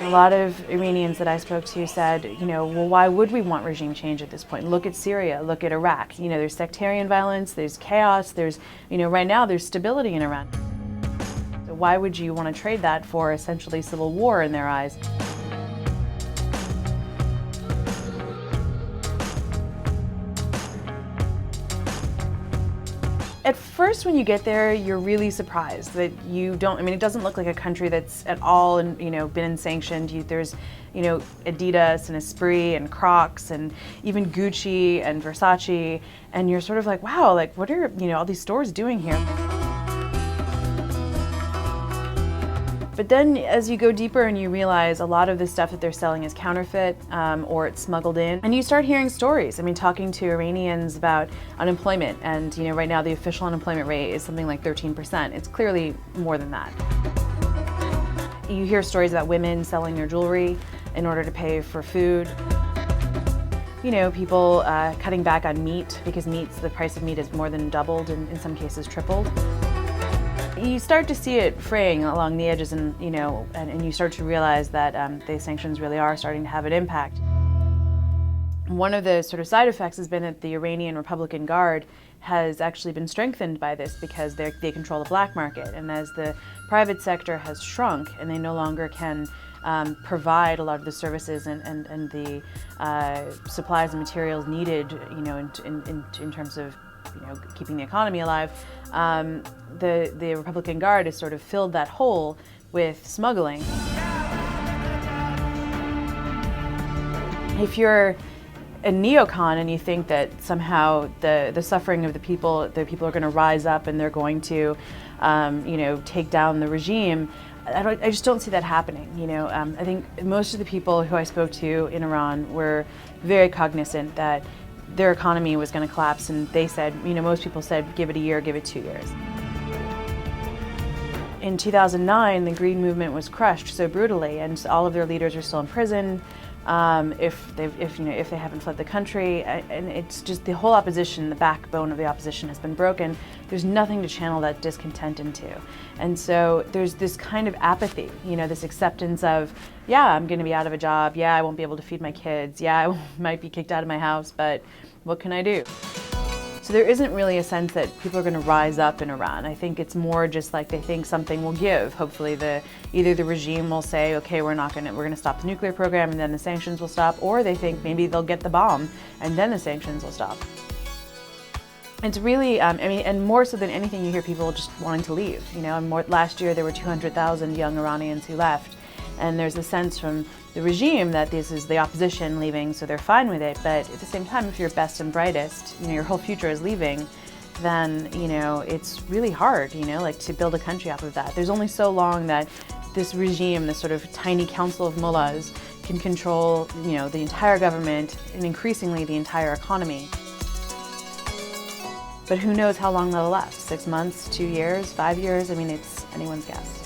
A lot of Iranians that I spoke to said, well, why would we want regime change at this point? Look at Syria, look at Iraq. There's sectarian violence, there's chaos, right now there's stability in Iran. So why would you want to trade that for essentially civil war in their eyes? At first, when you get there, you're really surprised that you don't, it doesn't look like a country that's at all, been sanctioned. There's, Adidas and Esprit and Crocs and even Gucci and Versace. And you're sort of like, wow, like what are, all these stores doing here? But then as you go deeper and you realize a lot of the stuff that they're selling is counterfeit or it's smuggled in, and you start hearing stories. Talking to Iranians about unemployment, and right now the official unemployment rate is something like 13%. It's clearly more than that. You hear stories about women selling their jewelry in order to pay for food. People cutting back on meat because the price of meat has more than doubled and in some cases tripled. You start to see it fraying along the edges, and you start to realize that the sanctions really are starting to have an impact. One of the sort of side effects has been that the Iranian Republican Guard has actually been strengthened by this because they control the black market, and as the private sector has shrunk and they no longer can provide a lot of the services and the supplies and materials needed, in terms of keeping the economy alive, the Republican Guard has sort of filled that hole with smuggling. If you're a neocon and you think that somehow the suffering of the people are going to rise up and they're going to, take down the regime, I just don't see that happening. I think most of the people who I spoke to in Iran were very cognizant that their economy was going to collapse, and they said, most people said, give it a year, give it 2 years. In 2009, the Green Movement was crushed so brutally, and all of their leaders are still in prison if they haven't fled the country, and it's just the whole opposition, the backbone of the opposition has been broken. There's nothing to channel that discontent into, and so there's this kind of apathy, this acceptance of, yeah, I'm going to be out of a job, yeah, I won't be able to feed my kids, yeah, I might be kicked out of my house, but what can I do? So there isn't really a sense that people are going to rise up in Iran. I think it's more just like they think something will give. Hopefully either the regime will say, okay, we're going to stop the nuclear program and then the sanctions will stop, or they think maybe they'll get the bomb and then the sanctions will stop. It's really, and more so than anything, you hear people just wanting to leave. Last year there were 200,000 young Iranians who left, and there's a sense from the regime that this is the opposition leaving, so they're fine with it. But at the same time, if you're best and brightest, your whole future is leaving, then it's really hard, to build a country off of that. There's only so long that this regime, this sort of tiny council of mullahs, can control, the entire government and increasingly the entire economy. But who knows how long that'll last? 6 months, 2 years, 5 years? It's anyone's guess.